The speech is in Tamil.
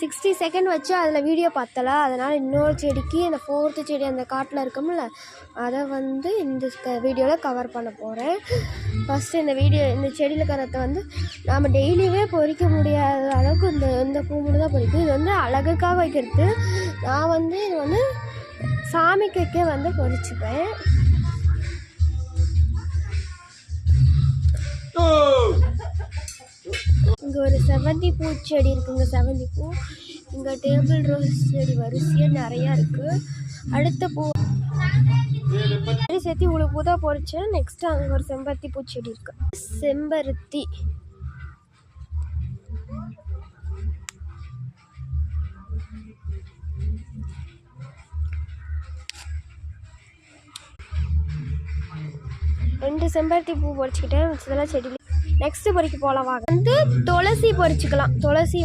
60 செகண்ட் வச்சு அதில் வீடியோ பார்த்தல, அதனால் இன்னொரு செடிக்கு அந்த 4th செடி அந்த காட்டில் இருக்கும்ல, அதை வந்து இந்த வீடியோவில் கவர் பண்ண போகிறேன். ஃபஸ்ட்டு இந்த செடியில் இருக்கிறத வந்து நாம் டெய்லியுமே பொறிக்க முடியாத அளவுக்கு இந்த பூ மட்டும் தான் பொறிக்கும். இது வந்து அழகுக்காக வைக்கிறது. நான் வந்து இது வந்து சாமிக்கு வந்து பொறிச்சுப்பேன். இங்கே ஒரு செவந்தி பூச்செடி இருக்குங்க. செவந்தி பூ இங்கே டேபிள் ரோஸ் செடி வரிசையாக நிறையா இருக்குது. அடுத்த பூ சேர்த்து இவ்வளோ பூ தான் பொறிச்சேன். நெக்ஸ்ட்டு அங்கே ஒரு செம்பருத்தி பூச்செடி இருக்கு. செம்பருத்தி ரெண்டு செம்பருத்தி பூ பொறிச்சிக்கிட்டேன். இதெல்லாம் செடி. நெக்ஸ்ட்டு பொறிக்க போகலாம் வாங்க. வந்து துளசி பொறிச்சிக்கலாம். துளசி